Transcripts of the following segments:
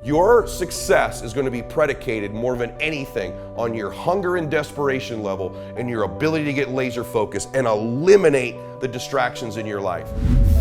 Your success is going to be predicated more than anything on your hunger and desperation level and your ability to get laser focused and eliminate the distractions in your life.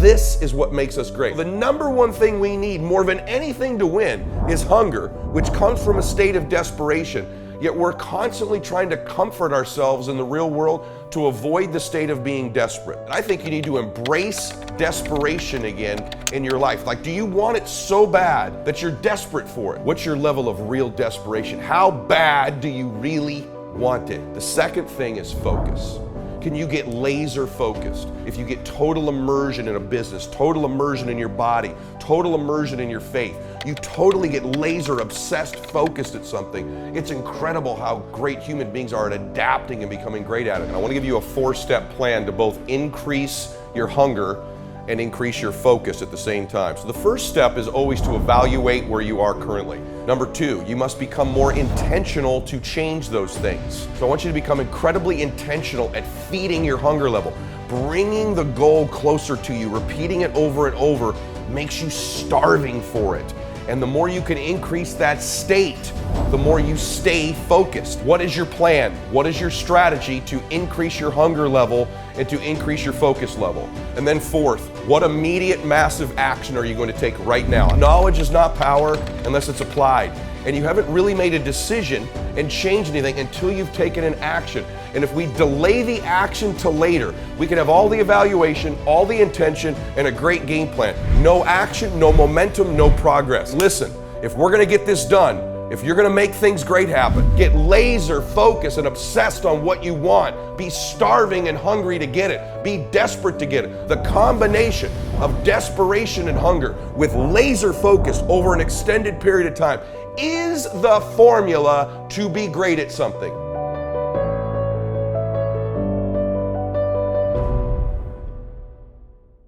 This is what makes us great. The number one thing we need more than anything to win is hunger, which comes from a state of desperation. Yet we're constantly trying to comfort ourselves in the real world to avoid the state of being desperate. And I think you need to embrace desperation again in your life. Like, do you want it so bad that you're desperate for it? What's your level of real desperation? How bad do you really want it? The second thing is focus. Can you get laser focused? If you get total immersion in a business, total immersion in your body, total immersion in your faith, you totally get laser obsessed focused at something. It's incredible how great human beings are at adapting and becoming great at it. And I want to give you a 4-step plan to both increase your hunger and increase your focus at the same time. So the first step is always to evaluate where you are currently. Number 2, you must become more intentional to change those things. So I want you to become incredibly intentional at feeding your hunger level. Bringing the goal closer to you, repeating it over and over makes you starving for it. And the more you can increase that state, the more you stay focused. What is your plan? What is your strategy to increase your hunger level and to increase your focus level? And then fourth, what immediate massive action are you going to take right now? Knowledge is not power unless it's applied. And you haven't really made a decision and changed anything until you've taken an action. And if we delay the action to later, we can have all the evaluation, all the intention, and a great game plan. No action, no momentum, no progress. Listen, if we're gonna get this done, if you're gonna make things great happen, get laser focused and obsessed on what you want. Be starving and hungry to get it. Be desperate to get it. The combination of desperation and hunger with laser focus over an extended period of time is the formula to be great at something.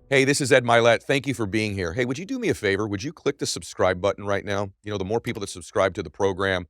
Hey, this is Ed Mylett. Thank you for being here. Hey, would you do me a favor? Would you click the subscribe button right now? You know, the more people that subscribe to the program,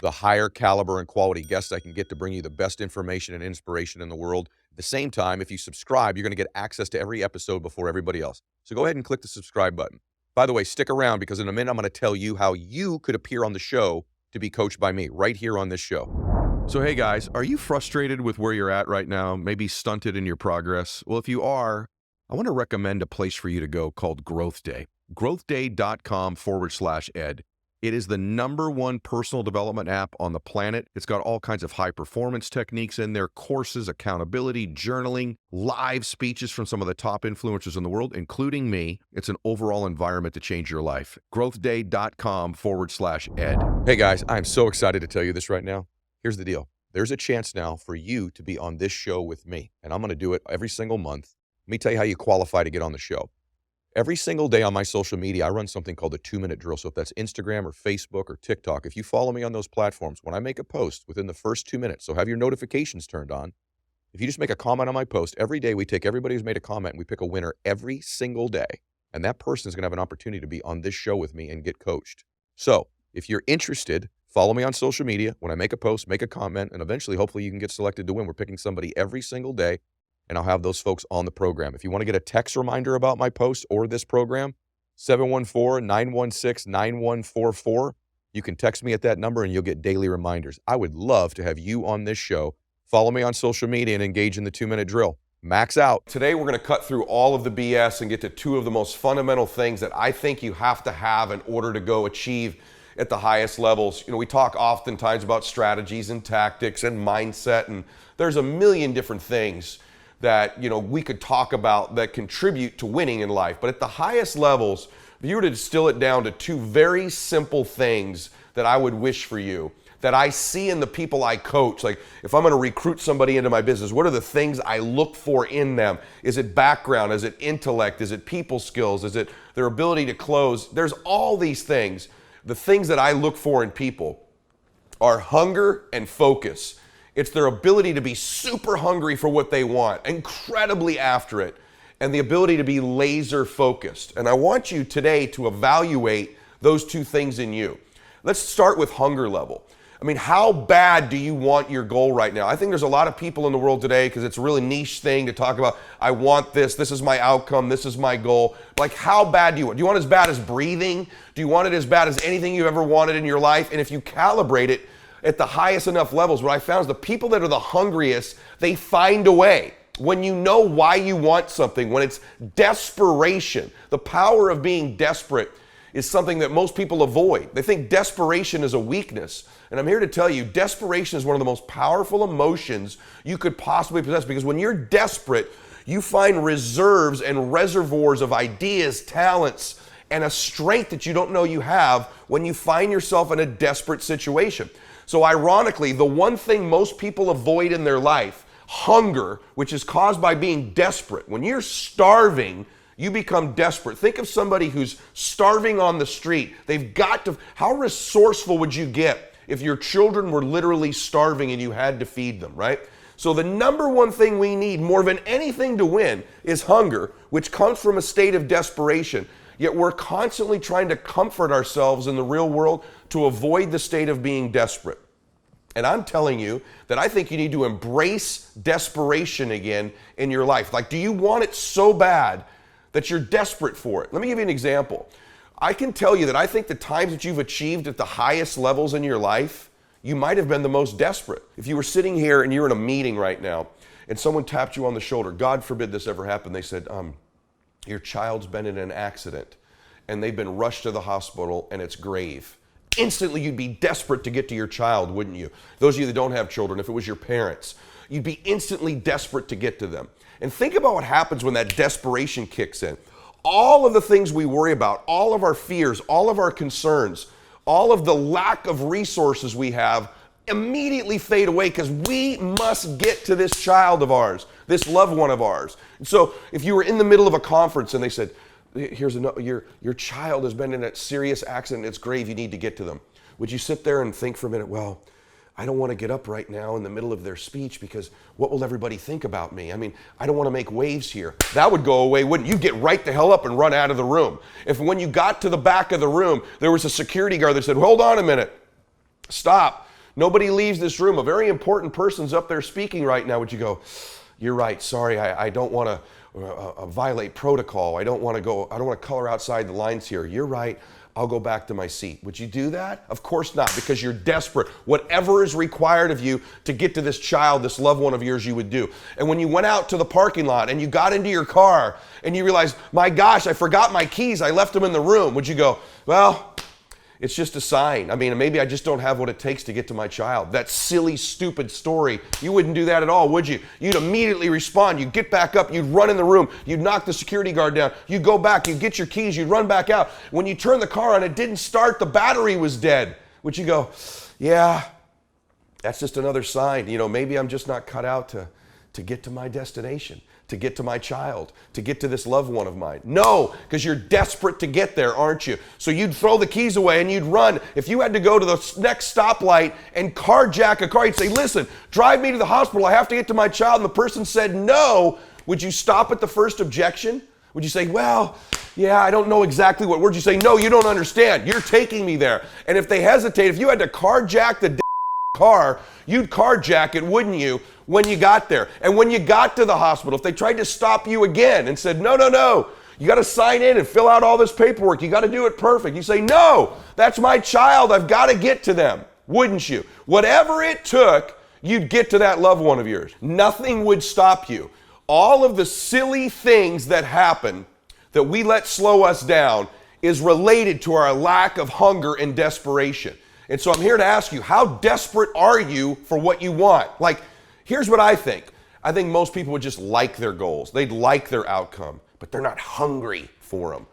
the higher caliber and quality guests I can get to bring you the best information and inspiration in the world. At the same time, if you subscribe, you're going to get access to every episode before everybody else. So go ahead and click the subscribe button. By the way, stick around because in a minute I'm going to tell you how you could appear on the show to be coached by me right here on this show. So hey guys, are you frustrated with where you're at right now? Maybe stunted in your progress? Well, if you are, I want to recommend a place for you to go called Growth Day. growthday.com/ed. It is the #1 personal development app on the planet. It's got all kinds of high performance techniques in there, courses, accountability, journaling, live speeches from some of the top influencers in the world, including me. It's an overall environment to change your life. growthday.com/ed. Hey guys, I'm so excited to tell you this right now. Here's the deal. There's a chance now for you to be on this show with me, and I'm going to do it every single month. Let me tell you how you qualify to get on the show. Every single day on my social media, I run something called the 2-minute drill. So if that's Instagram or Facebook or TikTok, if you follow me on those platforms, when I make a post within the first 2 minutes, so have your notifications turned on. If you just make a comment on my post, every day we take everybody who's made a comment and we pick a winner every single day. And that person is going to have an opportunity to be on this show with me and get coached. So if you're interested, follow me on social media. When I make a post, make a comment, and eventually, hopefully you can get selected to win. We're picking somebody every single day. And I'll have those folks on the program. If you want to get a text reminder about my post or this program, 714-916-9144. You can text me at that number and you'll get daily reminders. I would love to have you on this show. Follow me on social media and engage in the 2-minute drill. Max out. Today we're going to cut through all of the BS and get to 2 of the most fundamental things that I think you have to have in order to go achieve at the highest levels. You know, we talk oftentimes about strategies and tactics and mindset, and there's a million different things that, you know, we could talk about that contribute to winning in life. But at the highest levels, if you were to distill it down to 2 very simple things that I would wish for you, that I see in the people I coach, like if I'm going to recruit somebody into my business, what are the things I look for in them? Is it background? Is it intellect? Is it people skills? Is it their ability to close? There's all these things. The things that I look for in people are hunger and focus. It's their ability to be super hungry for what they want, incredibly after it, and the ability to be laser focused. And I want you today to evaluate those 2 things in you. Let's start with hunger level. I mean, how bad do you want your goal right now? I think there's a lot of people in the world today, because it's a really niche thing to talk about, I want this is my outcome, this is my goal. Like, how bad do you want? Do you want it as bad as breathing? Do you want it as bad as anything you ever wanted in your life? And if you calibrate it at the highest enough levels, what I found is the people that are the hungriest, they find a way. When you know why you want something, when it's desperation, the power of being desperate is something that most people avoid. They think desperation is a weakness. And I'm here to tell you, desperation is one of the most powerful emotions you could possibly possess, because when you're desperate, you find reserves and reservoirs of ideas, talents, and a strength that you don't know you have when you find yourself in a desperate situation. So ironically, the one thing most people avoid in their life, hunger, which is caused by being desperate. When you're starving, you become desperate. Think of somebody who's starving on the street. They've got to, how resourceful would you get if your children were literally starving and you had to feed them, right? So the number one thing we need more than anything to win is hunger, which comes from a state of desperation. Yet we're constantly trying to comfort ourselves in the real world to avoid the state of being desperate. And I'm telling you that I think you need to embrace desperation again in your life. Like, do you want it so bad that you're desperate for it? Let me give you an example. I can tell you that I think the times that you've achieved at the highest levels in your life, you might have been the most desperate. If you were sitting here and you're in a meeting right now and someone tapped you on the shoulder, God forbid this ever happened, they said, your child's been in an accident and they've been rushed to the hospital and it's grave. Instantly you'd be desperate to get to your child, wouldn't you? Those of you that don't have children, if it was your parents, you'd be instantly desperate to get to them. And think about what happens when that desperation kicks in. All of the things we worry about, all of our fears, all of our concerns, all of the lack of resources we have immediately fade away, because we must get to this child of ours, this loved one of ours. And so if you were in the middle of a conference and they said, your child has been in a serious accident, it's grave, you need to get to them. Would you sit there and think for a minute, well, I don't want to get up right now in the middle of their speech because what will everybody think about me? I mean, I don't want to make waves here. That would go away, wouldn't you? You'd get right the hell up and run out of the room. If when you got to the back of the room, there was a security guard that said, hold on a minute, stop. Nobody leaves this room. A very important person's up there speaking right now. Would you go, you're right, sorry, I don't want to violate protocol. I don't want to color outside the lines here. You're right. I'll go back to my seat. Would you do that? Of course not, because you're desperate. Whatever is required of you to get to this child, this loved one of yours, you would do. And when you went out to the parking lot and you got into your car and you realized, my gosh, I forgot my keys. I left them in the room. Would you go, well, it's just a sign. I mean, maybe I just don't have what it takes to get to my child. That silly, stupid story. You wouldn't do that at all, would you? You'd immediately respond. You'd get back up. You'd run in the room. You'd knock the security guard down. You'd go back. You'd get your keys. You'd run back out. When you turn the car on, it didn't start. The battery was dead. Would you go, yeah, that's just another sign. You know, maybe I'm just not cut out to get to my destination, to get to my child, to get to this loved one of mine. No, because you're desperate to get there, aren't you? So you'd throw the keys away and you'd run. If you had to go to the next stoplight and carjack a car, you'd say, listen, drive me to the hospital. I have to get to my child. And the person said no. Would you stop at the first objection? Would you say, well, yeah, I don't know exactly what word you say. No, you don't understand. You're taking me there. And if they hesitate, if you had to carjack the car, you'd carjack it, wouldn't you, when you got there? And when you got to the hospital, if they tried to stop you again and said, no, you got to sign in and fill out all this paperwork, you got to do it perfect, you say, no, that's my child, I've got to get to them, wouldn't you? Whatever it took, you'd get to that loved one of yours. Nothing would stop you. All of the silly things that happen that we let slow us down is related to our lack of hunger and desperation. And so I'm here to ask you, how desperate are you for what you want? Like, here's what I think. I think most people would just like their goals. They'd like their outcome, but they're not hungry for them.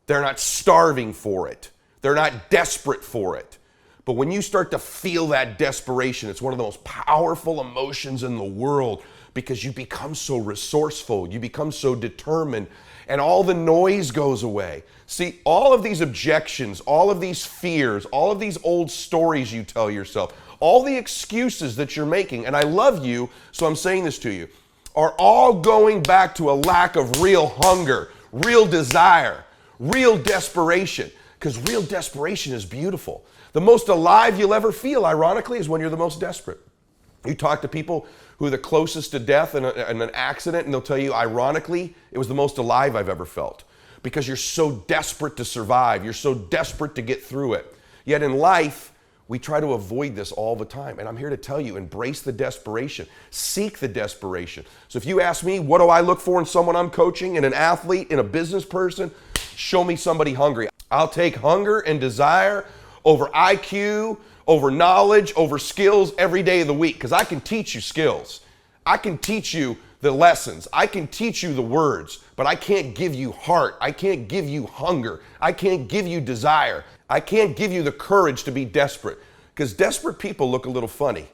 They're not starving for it. They're not desperate for it. But when you start to feel that desperation, it's one of the most powerful emotions in the world, because you become so resourceful, you become so determined, and all the noise goes away. See, all of these objections, all of these fears, all of these old stories you tell yourself, all the excuses that you're making, and I love you, so I'm saying this to you, are all going back to a lack of real hunger, real desire, real desperation. Because real desperation is beautiful. The most alive you'll ever feel, ironically, is when you're the most desperate. You talk to people who are the closest to death in an accident, and they'll tell you, ironically, it was the most alive I've ever felt. Because you're so desperate to survive. You're so desperate to get through it. Yet in life, we try to avoid this all the time. And I'm here to tell you, embrace the desperation. Seek the desperation. So if you ask me, what do I look for in someone I'm coaching, in an athlete, in a business person? Show me somebody hungry. I'll take hunger and desire over IQ, over knowledge, over skills every day of the week, because I can teach you skills. I can teach you the lessons. I can teach you the words, but I can't give you heart. I can't give you hunger. I can't give you desire. I can't give you the courage to be desperate, because desperate people look a little funny.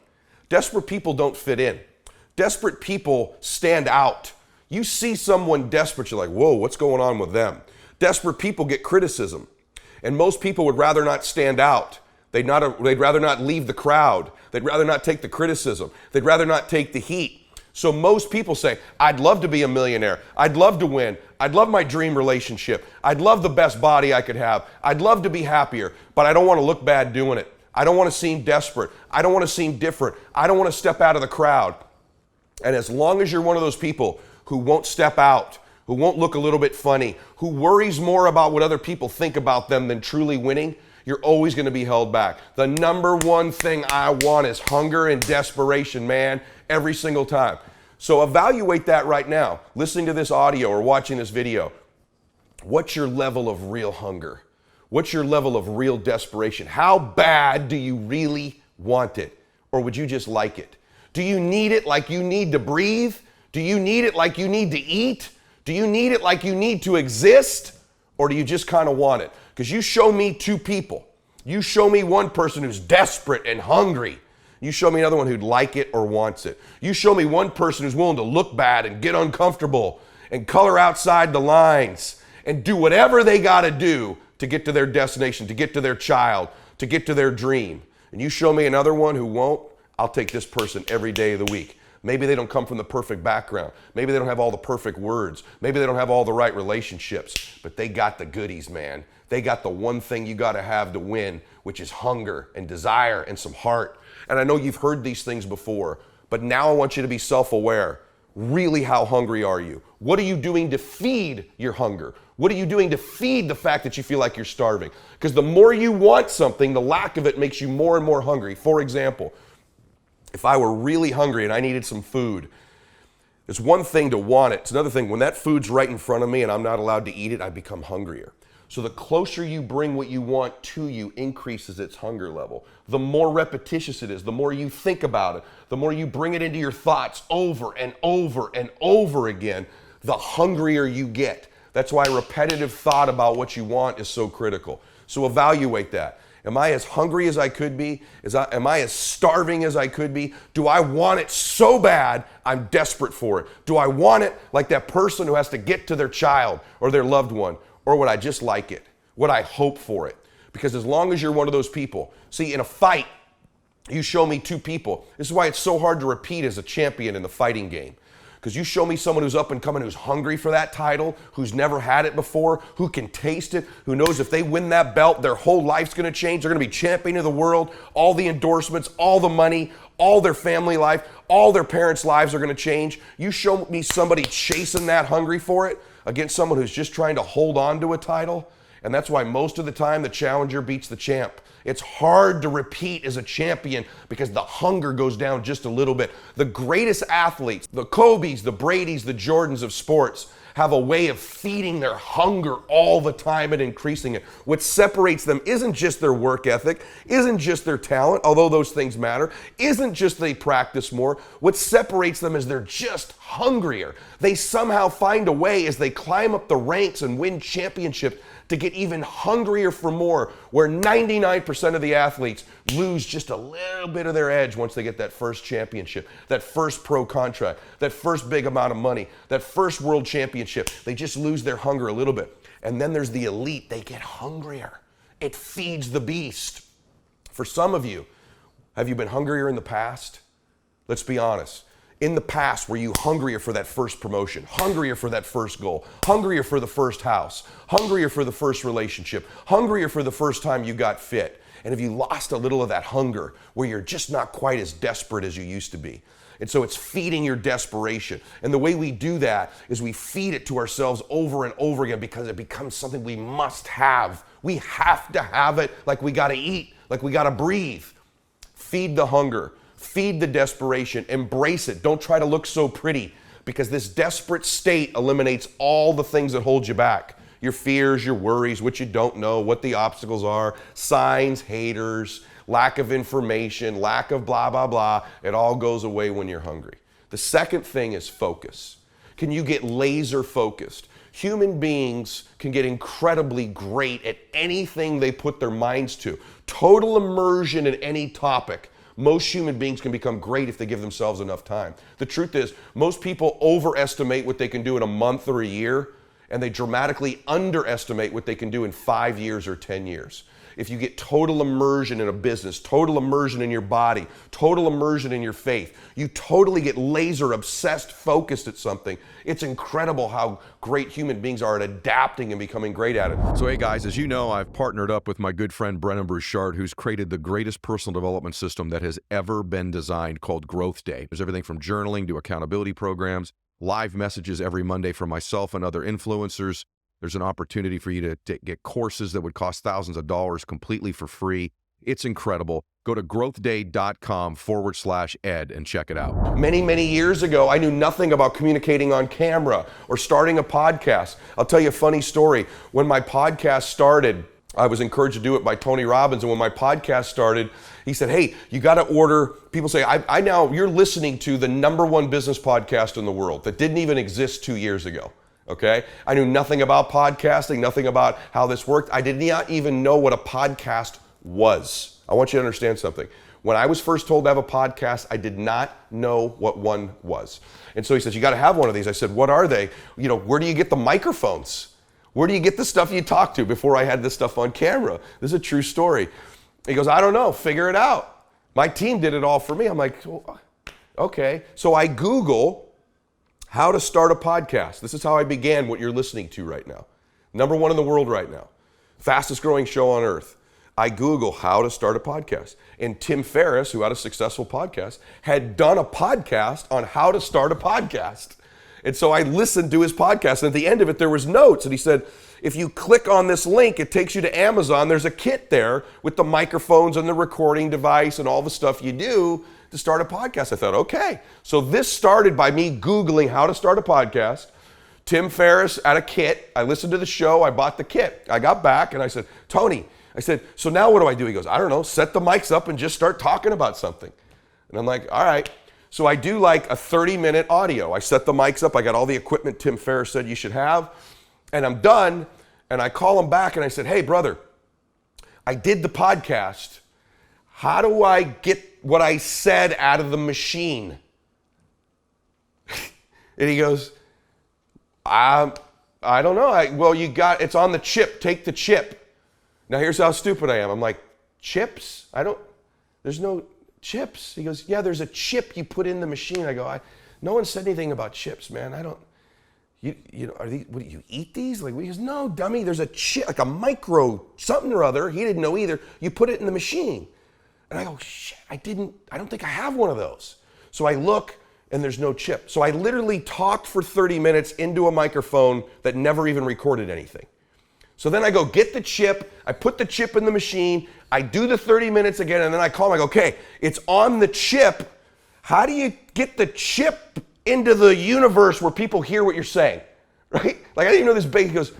Desperate people don't fit in. Desperate people stand out. You see someone desperate, you're like, whoa, what's going on with them? Desperate people get criticism, and most people would rather not stand out. They'd rather not leave the crowd. They'd rather not take the criticism. They'd rather not take the heat. So most people say, I'd love to be a millionaire. I'd love to win. I'd love my dream relationship. I'd love the best body I could have. I'd love to be happier, but I don't want to look bad doing it. I don't want to seem desperate. I don't want to seem different. I don't want to step out of the crowd. And as long as you're one of those people who won't step out, who won't look a little bit funny, who worries more about what other people think about them than truly winning, you're always going to be held back. The number one thing I want is hunger and desperation, man, every single time. So evaluate that right now, listening to this audio or watching this video. What's your level of real hunger? What's your level of real desperation? How bad do you really want it? Or would you just like it? Do you need it like you need to breathe? Do you need it like you need to eat? Do you need it like you need to exist? Or do you just kind of want it? Because you show me two people. You show me one person who's desperate and hungry. You show me another one who'd like it or wants it. You show me one person who's willing to look bad and get uncomfortable and color outside the lines and do whatever they got to do to get to their destination, to get to their child, to get to their dream. And you show me another one who won't, I'll take this person every day of the week. Maybe they don't come from the perfect background. Maybe they don't have all the perfect words. Maybe they don't have all the right relationships, but they got the goodies, man. They got the one thing you got to have to win, which is hunger and desire and some heart. And I know you've heard these things before, but now I want you to be self-aware. Really, how hungry are you? What are you doing to feed your hunger? What are you doing to feed the fact that you feel like you're starving? Because the more you want something, the lack of it makes you more and more hungry. For example, if I were really hungry and I needed some food, it's one thing to want it. It's another thing, when that food's right in front of me and I'm not allowed to eat it, I become hungrier. So the closer you bring what you want to you increases its hunger level. The more repetitious it is, the more you think about it, the more you bring it into your thoughts over and over and over again, the hungrier you get. That's why repetitive thought about what you want is so critical. So evaluate that. Am I as hungry as I could be? Am I as starving as I could be? Do I want it so bad I'm desperate for it? Do I want it like that person who has to get to their child or their loved one? Or would I just like it? Would I hope for it? Because as long as you're one of those people, see, in a fight, you show me two people. This is why it's so hard to repeat as a champion in the fighting game. Because you show me someone who's up and coming, who's hungry for that title, who's never had it before, who can taste it, who knows if they win that belt, their whole life's going to change. They're going to be champion of the world, all the endorsements, all the money, all their family life, all their parents' lives are going to change. You show me somebody chasing that, hungry for it, against someone who's just trying to hold on to a title. And that's why most of the time the challenger beats the champ. It's hard to repeat as a champion because the hunger goes down just a little bit. The greatest athletes, the Kobes, the Bradys, the Jordans of sports, have a way of feeding their hunger all the time and increasing it. What separates them isn't just their work ethic, isn't just their talent, although those things matter, isn't just they practice more. What separates them is they're just hungrier. They somehow find a way as they climb up the ranks and win championships to get even hungrier for more, where 99% of the athletes lose just a little bit of their edge once they get that first championship, that first pro contract, that first big amount of money, that first world championship. They just lose their hunger a little bit. And then there's the elite. They get hungrier. It feeds the beast. For some of you, have you been hungrier in the past? Let's be honest. in the past were you hungrier for that first promotion, hungrier for that first goal, hungrier for the first house, hungrier for the first relationship, hungrier for the first time you got fit? And have you lost a little of that hunger where you're just not quite as desperate as you used to be? And so it's feeding your desperation. And the way we do that is we feed it to ourselves over and over again because it becomes something we must have. We have to have it like we gotta eat, like we gotta breathe. Feed the hunger, feed the desperation, embrace it. Don't try to look so pretty because this desperate state eliminates all the things that hold you back. Your fears, your worries, what you don't know, what the obstacles are, signs, haters, lack of information, lack of blah, blah, blah. It all goes away when you're hungry. The second thing is focus. Can you get laser focused? Human beings can get incredibly great at anything they put their minds to. Total immersion in any topic. Most human beings can become great if they give themselves enough time. The truth is, most people overestimate what they can do in a month or a year, and they dramatically underestimate what they can do in 5 years or 10 years. If you get total immersion in a business, total immersion in your body, total immersion in your faith, you totally get laser obsessed focused at something. It's incredible how great human beings are at adapting and becoming great at it. So hey guys, as you know, I've partnered up with my good friend Brennan Bouchard, who's created the greatest personal development system that has ever been designed, called Growth Day. There's everything from journaling to accountability programs, live messages every Monday from myself and other influencers. There's an opportunity for you to get courses that would cost thousands of dollars completely for free. It's incredible. Go to growthday.com/ed and check it out. Many, many years ago, I knew nothing about communicating on camera or starting a podcast. I'll tell you a funny story. When my podcast started, I was encouraged to do it by Tony Robbins. And when my podcast started, he said, hey, you got to order. People say, I now, you're listening to the #1 business podcast in the world that didn't even exist 2 years ago. Okay? I knew nothing about podcasting, nothing about how this worked. I did not even know what a podcast was. I want you to understand something. When I was first told to have a podcast, I did not know what one was. And so he says, you got to have one of these. I said, what are they? You know, where do you get the microphones? Where do you get the stuff you talk to? Before I had this stuff on camera. This is a true story. He goes, I don't know, figure it out. My team did it all for me. I'm like, well, okay. So I Google how to start a podcast. This is how I began what you're listening to right now. #1 in the world right now. Fastest growing show on earth. I Google how to start a podcast. And Tim Ferriss, who had a successful podcast, had done a podcast on how to start a podcast. And so I listened to his podcast, and at the end of it, there was notes. And he said, if you click on this link, it takes you to Amazon. There's a kit there with the microphones and the recording device and all the stuff you do to start a podcast. I thought, okay. So this started by me Googling how to start a podcast. Tim Ferriss had a kit. I listened to the show. I bought the kit. I got back and I said, Tony, I said, so now what do I do? He goes, I don't know. Set the mics up and just start talking about something. And I'm like, all right. So I do like a 30-minute audio. I set the mics up. I got all the equipment Tim Ferriss said you should have. And I'm done. And I call him back and I said, hey, brother, I did the podcast. How do I get what I said out of the machine? And he goes, I don't know. Well, it's on the chip. Take the chip. Now here's how stupid I am. I'm like, chips? There's no chips. He goes, yeah, there's a chip you put in the machine. I go, no one said anything about chips, man. You know, are these, what do you eat these? Like, he goes, no, dummy, there's a chip, like a micro something or other. He didn't know either. You put it in the machine. And I go, shit, I don't think I have one of those. So I look and there's no chip. So I literally talked for 30 minutes into a microphone that never even recorded anything. So then I go get the chip, I put the chip in the machine, I do the 30 minutes again, and then I call him, I go, okay, it's on the chip. How do you get the chip into the universe where people hear what you're saying? Right? Like I didn't even know this big. He goes,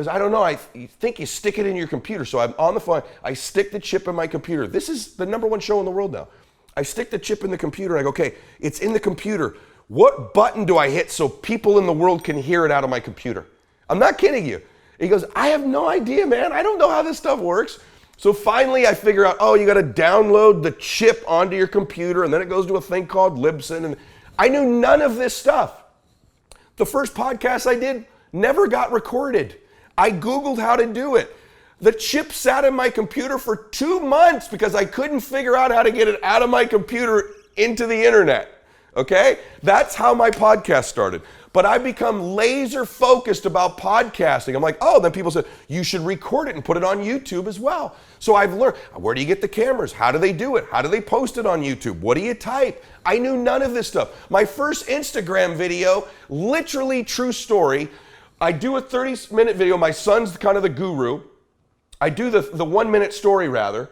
I don't know, I think you stick it in your computer. So I'm on the phone, I stick the chip in my computer. This is the #1 show in the world now. I stick the chip in the computer, and I go, okay, it's in the computer. What button do I hit so people in the world can hear it out of my computer? I'm not kidding you. He goes, I have no idea, man. I don't know how this stuff works. So finally I figure out, oh, you got to download the chip onto your computer, and then it goes to a thing called Libsyn. And I knew none of this stuff. The first podcast I did never got recorded. I Googled how to do it. The chip sat in my computer for 2 months because I couldn't figure out how to get it out of my computer into the internet. okay? That's how my podcast started. But I've become laser focused about podcasting. I'm like, oh, then people said, you should record it and put it on YouTube as well. So I've learned, where do you get the cameras? How do they do it? How do they post it on YouTube? What do you type? I knew none of this stuff. My first Instagram video, literally true story, I do a 30-minute video. My son's kind of the guru. I do the 1-minute story rather.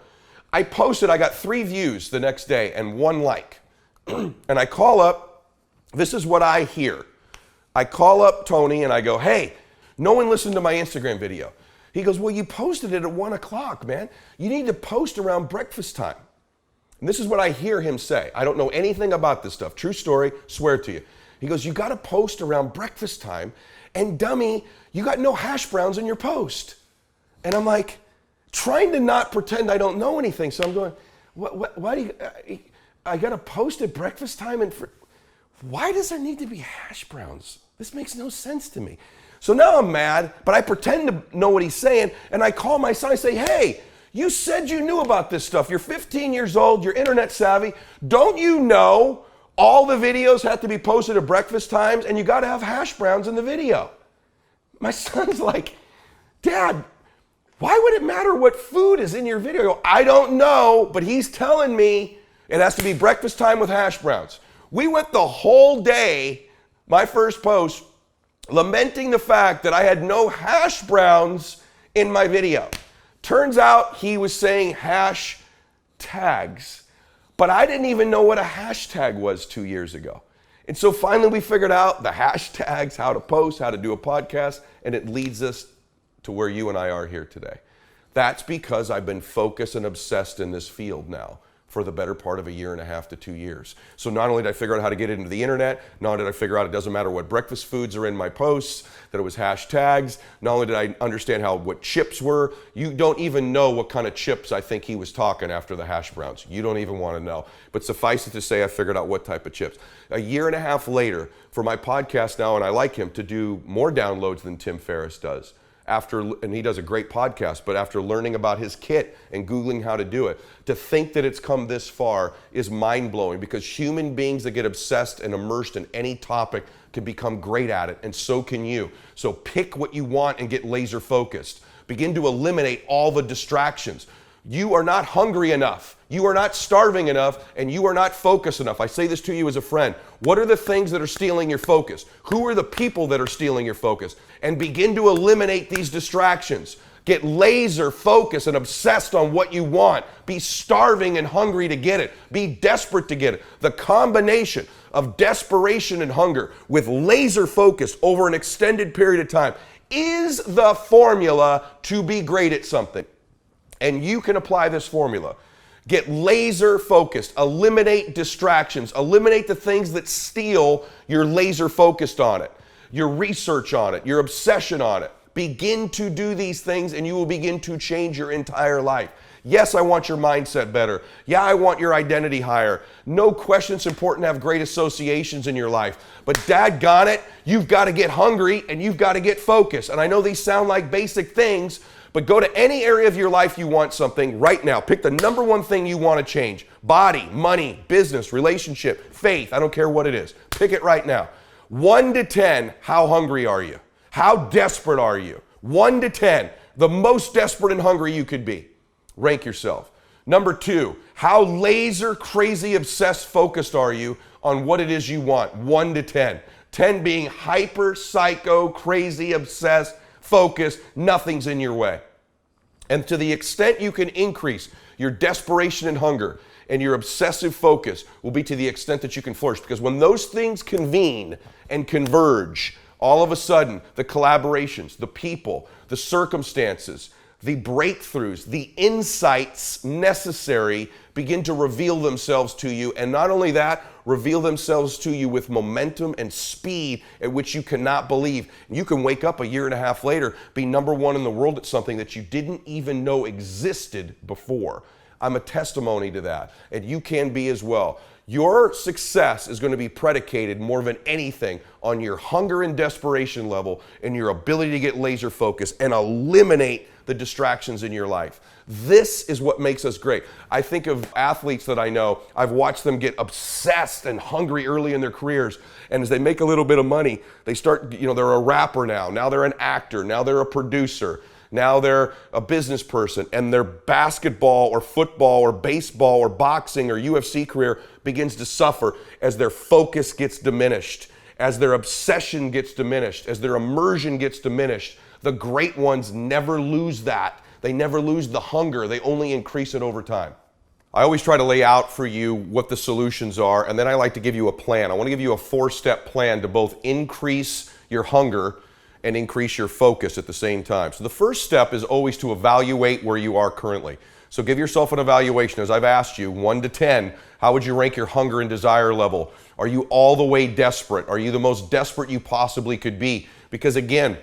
I posted, I got 3 views the next day and 1 like. And I call up, this is what I hear. I call up Tony and I go, hey, no one listened to my Instagram video. He goes, well, you posted it at 1 o'clock, man. You need to post around breakfast time. And this is what I hear him say. I don't know anything about this stuff. True story, swear to you. He goes, you got to post around breakfast time. And dummy, you got no hash browns in your post. And I'm like, trying to not pretend I don't know anything. So I'm going, why do you, I got to post at breakfast time? And why does there need to be hash browns? This makes no sense to me. So now I'm mad, but I pretend to know what he's saying. And I call my son and say, hey, you said you knew about this stuff. You're 15 years old. You're internet savvy. Don't you know all the videos have to be posted at breakfast times and you got to have hash browns in the video? My son's like, Dad, why would it matter what food is in your video? I go, I don't know, but he's telling me it has to be breakfast time with hash browns. We went the whole day, my first post, lamenting the fact that I had no hash browns in my video. Turns out he was saying hash tags, but I didn't even know what a hashtag was 2 years ago. And so finally we figured out the hashtags, how to post, how to do a podcast, and it leads us to where you and I are here today. That's because I've been focused and obsessed in this field now for the better part of 1.5 to 2 years. So not only did I figure out how to get it into the internet, not only did I figure out it doesn't matter what breakfast foods are in my posts, that it was hashtags, not only did I understand what chips were, you don't even know what kind of chips I think he was talking after the hash browns. You don't even want to know. But suffice it to say, I figured out what type of chips. 1.5 years later, for my podcast now, and I like him to do more downloads than Tim Ferriss does. And he does a great podcast, but after learning about his kit and Googling how to do it, to think that it's come this far is mind-blowing, because human beings that get obsessed and immersed in any topic can become great at it, and so can you. So pick what you want and get laser focused. Begin to eliminate all the distractions. You are not hungry enough. You are not starving enough, and you are not focused enough. I say this to you as a friend. What are the things that are stealing your focus? Who are the people that are stealing your focus? And begin to eliminate these distractions. Get laser focused and obsessed on what you want. Be starving and hungry to get it. Be desperate to get it. The combination of desperation and hunger with laser focus over an extended period of time is the formula to be great at something. And you can apply this formula. Get laser focused, eliminate distractions, eliminate the things that steal your laser focused on it, your research on it, your obsession on it. Begin to do these things and you will begin to change your entire life. Yes, I want your mindset better. Yeah, I want your identity higher. No question it's important to have great associations in your life. But daggone it, you've got to get hungry and you've got to get focused. And I know these sound like basic things, but go to any area of your life you want something right now. Pick the number one thing you want to change. Body, money, business, relationship, faith. I don't care what it is. Pick it right now. 1 to 10, how hungry are you? How desperate are you? 1 to 10, the most desperate and hungry you could be. Rank yourself. Number 2, how laser crazy obsessed focused are you on what it is you want? 1 to 10. 10 being hyper psycho crazy obsessed focused, nothing's in your way. And to the extent you can increase your desperation and hunger and your obsessive focus will be to the extent that you can flourish. Because when those things convene and converge, all of a sudden the collaborations, the people, the circumstances, the breakthroughs, the insights necessary begin to reveal themselves to you. And not only that, reveal themselves to you with momentum and speed at which you cannot believe. You can wake up 1.5 years later, be number one in the world at something that you didn't even know existed before. I'm a testimony to that, and you can be as well. Your success is going to be predicated more than anything on your hunger and desperation level and your ability to get laser focused and eliminate the distractions in your life. This is what makes us great. I think of athletes that I know, I've watched them get obsessed and hungry early in their careers, and as they make a little bit of money, they start, they're a rapper now they're an actor, now they're a producer, now they're a business person, and their basketball or football or baseball or boxing or UFC career begins to suffer as their focus gets diminished, as their obsession gets diminished, as their immersion gets diminished. The great ones never lose that. They never lose the hunger. They only increase it over time. I always try to lay out for you what the solutions are, and then I like to give you a plan. I want to give you a 4-step plan to both increase your hunger and increase your focus at the same time. So the first step is always to evaluate where you are currently. So give yourself an evaluation. As I've asked you, 1 to 10, how would you rank your hunger and desire level? Are you all the way desperate? Are you the most desperate you possibly could be? Because again,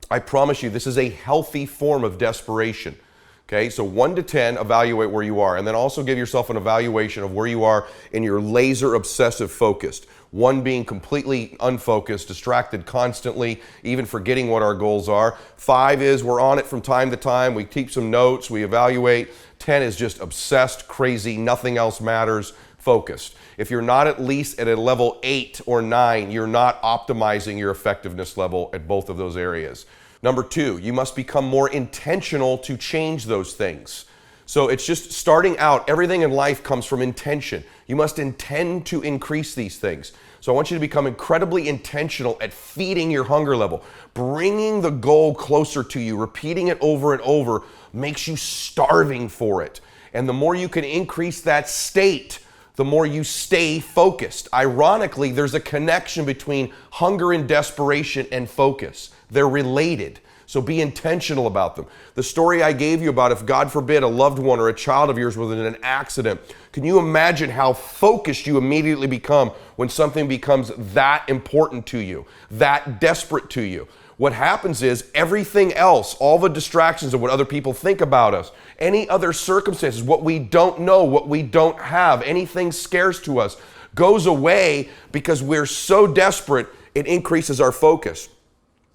I promise you, this is a healthy form of desperation. Okay, so 1 to 10, evaluate where you are, and then also give yourself an evaluation of where you are in your laser obsessive focused. 1 being completely unfocused, distracted constantly, even forgetting what our goals are. 5 is we're on it from time to time, we keep some notes, we evaluate. 10 is just obsessed, crazy, nothing else matters, focused. If you're not at least at a level 8 or 9, you're not optimizing your effectiveness level at both of those areas. Number 2, you must become more intentional to change those things. So it's just starting out, everything in life comes from intention. You must intend to increase these things. So I want you to become incredibly intentional at feeding your hunger level. Bringing the goal closer to you, repeating it over and over, makes you starving for it. And the more you can increase that state, the more you stay focused. Ironically, there's a connection between hunger and desperation and focus. They're related. So be intentional about them. The story I gave you about if, God forbid, a loved one or a child of yours was in an accident, can you imagine how focused you immediately become when something becomes that important to you, that desperate to you? What happens is everything else, all the distractions of what other people think about us, any other circumstances, what we don't know, what we don't have, anything scarce to us, goes away because we're so desperate, it increases our focus.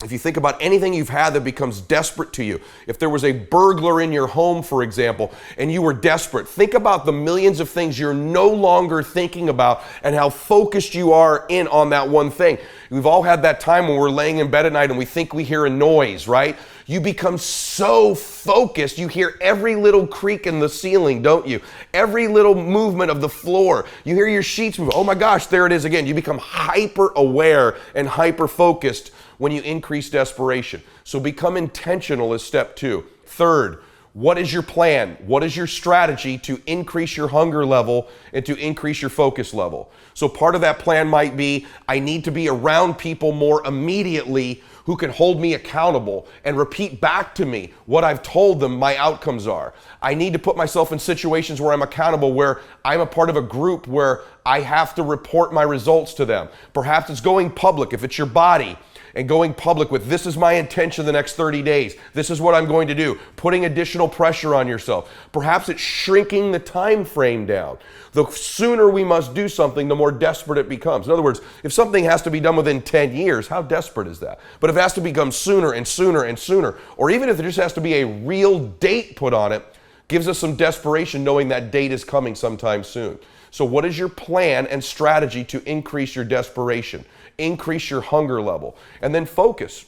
If you think about anything you've had that becomes desperate to you, if there was a burglar in your home, for example, and you were desperate, think about the millions of things you're no longer thinking about and how focused you are in on that one thing. We've all had that time when we're laying in bed at night and we think we hear a noise, right? You become so focused, you hear every little creak in the ceiling, don't you? Every little movement of the floor. You hear your sheets move. Oh my gosh, there it is again. You become hyper aware and hyper focused when you increase desperation. So become intentional is step 2. Third, what is your plan? What is your strategy to increase your hunger level and to increase your focus level? So part of that plan might be, I need to be around people more immediately who can hold me accountable and repeat back to me what I've told them my outcomes are. I need to put myself in situations where I'm accountable, where I'm a part of a group where I have to report my results to them. Perhaps it's going public if it's your body, and going public with, this is my intention the next 30 days. This is what I'm going to do. Putting additional pressure on yourself. Perhaps it's shrinking the time frame down. The sooner we must do something, the more desperate it becomes. In other words, if something has to be done within 10 years, how desperate is that? But if it has to become sooner and sooner and sooner, or even if there just has to be a real date put on it, gives us some desperation knowing that date is coming sometime soon. So what is your plan and strategy to increase your desperation? Increase your hunger level, and then focus.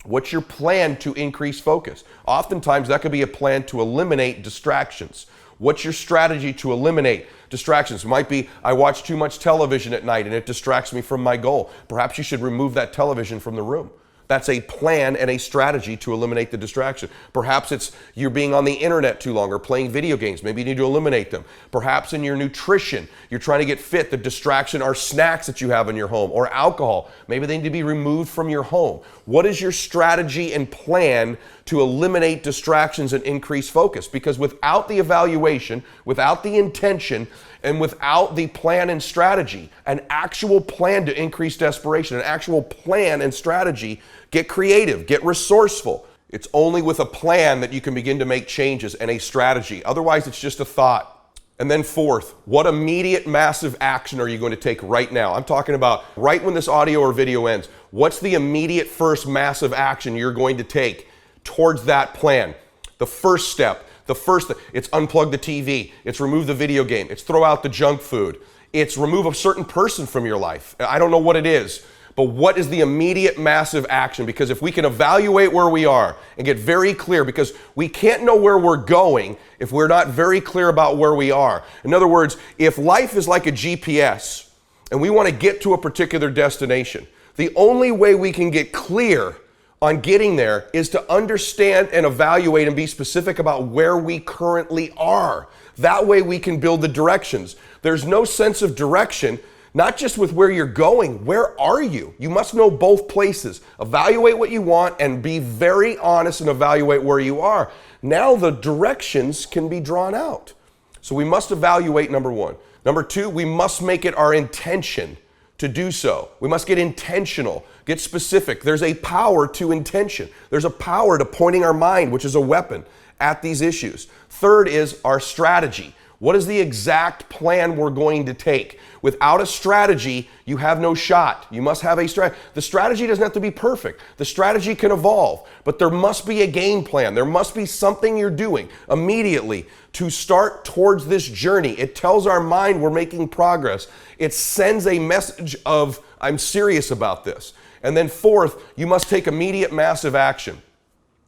What's your plan to increase focus? Oftentimes that could be a plan to eliminate distractions. What's your strategy to eliminate distractions? It might be, I watch too much television at night and it distracts me from my goal. Perhaps you should remove that television from the room. That's a plan and a strategy to eliminate the distraction. Perhaps it's you're being on the internet too long or playing video games. Maybe you need to eliminate them. Perhaps in your nutrition, you're trying to get fit. The distraction are snacks that you have in your home or alcohol. Maybe they need to be removed from your home. What is your strategy and plan to eliminate distractions and increase focus? Because without the evaluation, without the intention, and without the plan and strategy, an actual plan to increase desperation, an actual plan and strategy, get creative, get resourceful. It's only with a plan that you can begin to make changes and a strategy. Otherwise, it's just a thought. And then fourth, what immediate massive action are you going to take right now? I'm talking about right when this audio or video ends. What's the immediate first massive action you're going to take towards that plan. The first step, it's unplug the TV, it's remove the video game, it's throw out the junk food, it's remove a certain person from your life. I don't know what it is, but what is the immediate massive action? Because if we can evaluate where we are and get very clear, because we can't know where we're going if we're not very clear about where we are. In other words, if life is like a GPS and we want to get to a particular destination, the only way we can get clear on getting there is to understand and evaluate and be specific about where we currently are. That way we can build the directions. There's no sense of direction, not just with where you're going. Where are you? You must know both places. Evaluate what you want and be very honest and evaluate where you are. Now the directions can be drawn out. So we must evaluate, number one. Number two, we must make it our intention to do so. We must get intentional, get specific. There's a power to intention. There's a power to pointing our mind, which is a weapon, at these issues. Third is our strategy. What is the exact plan we're going to take? Without a strategy, you have no shot. You must have a strategy. The strategy doesn't have to be perfect. The strategy can evolve, but there must be a game plan. There must be something you're doing immediately to start towards this journey. It tells our mind we're making progress. It sends a message of, I'm serious about this. And then fourth, you must take immediate massive action.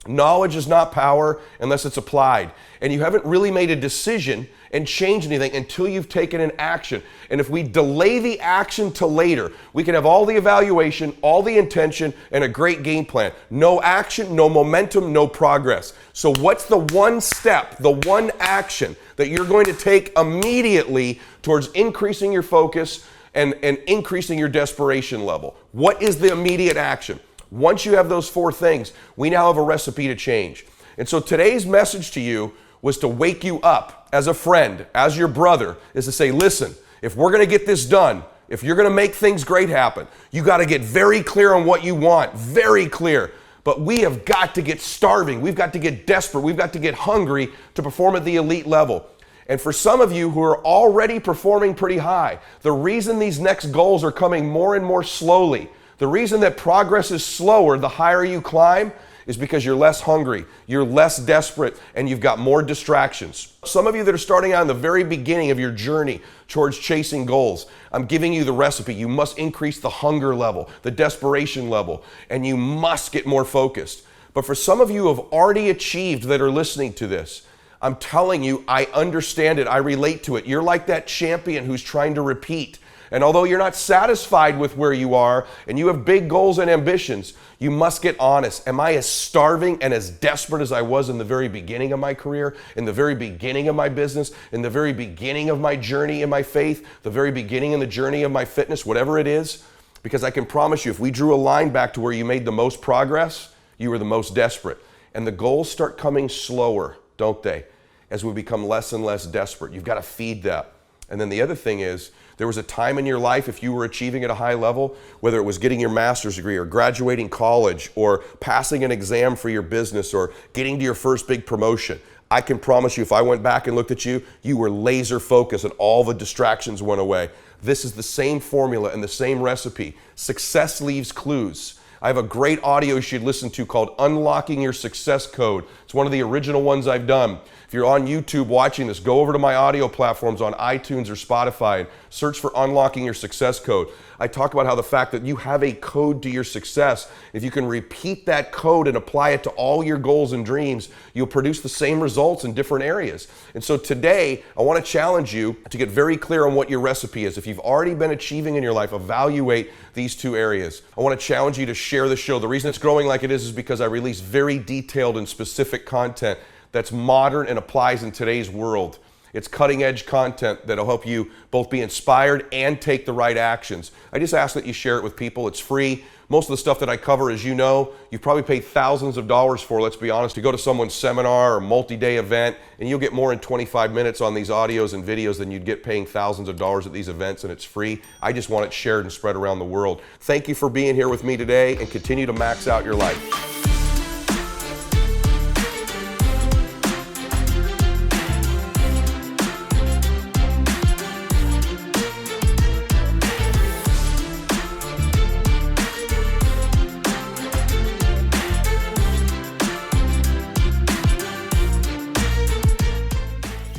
Knowledge is not power unless it's applied. And you haven't really made a decision and changed anything until you've taken an action. And if we delay the action to later, we can have all the evaluation, all the intention, and a great game plan. No action, no momentum, no progress. So what's the one step, the one action that you're going to take immediately towards increasing your focus and increasing your desperation level? What is the immediate action? Once you have those four things, we now have a recipe to change. And so today's message to you was to wake you up as a friend, as your brother, is to say, listen, if we're going to get this done, if you're going to make things great happen, you got to get very clear on what you want, very clear. But we have got to get starving. We've got to get desperate. We've got to get hungry to perform at the elite level. And for some of you who are already performing pretty high, the reason these next goals are coming more and more slowly, the reason that progress is slower the higher you climb, is because you're less hungry, you're less desperate, and you've got more distractions. Some of you that are starting out in the very beginning of your journey towards chasing goals, I'm giving you the recipe. You must increase the hunger level, the desperation level, and you must get more focused. But for some of you who have already achieved that are listening to this, I'm telling you, I understand it, I relate to it. You're like that champion who's trying to repeat. And although you're not satisfied with where you are and you have big goals and ambitions, you must get honest. Am I as starving and as desperate as I was in the very beginning of my career, in the very beginning of my business, in the very beginning of my journey in my faith, the very beginning in the journey of my fitness, whatever it is? Because I can promise you, if we drew a line back to where you made the most progress, you were the most desperate. And the goals start coming slower, don't they? As we become less and less desperate. You've got to feed that. And then the other thing is, there was a time in your life, if you were achieving at a high level, whether it was getting your master's degree or graduating college or passing an exam for your business or getting to your first big promotion, I can promise you, if I went back and looked at you, you were laser focused and all the distractions went away. This is the same formula and the same recipe. Success leaves clues. I have a great audio you should listen to called Unlocking Your Success Code. It's one of the original ones I've done. If you're on YouTube watching this, go over to my audio platforms on iTunes or Spotify and search for Unlocking Your Success Code. I talk about how the fact that you have a code to your success, if you can repeat that code and apply it to all your goals and dreams, you'll produce the same results in different areas. And so today, I want to challenge you to get very clear on what your recipe is. If you've already been achieving in your life, evaluate these two areas. I want to challenge you to share the show. The reason it's growing like it is because I release very detailed and specific content that's modern and applies in today's world. It's cutting edge content that'll help you both be inspired and take the right actions. I just ask that you share it with people. It's free. Most of the stuff that I cover, as you know, you've probably paid thousands of dollars for, let's be honest, to go to someone's seminar or multi-day event, and you'll get more in 25 minutes on these audios and videos than you'd get paying thousands of dollars at these events, and it's free. I just want it shared and spread around the world. Thank you for being here with me today, and continue to max out your life.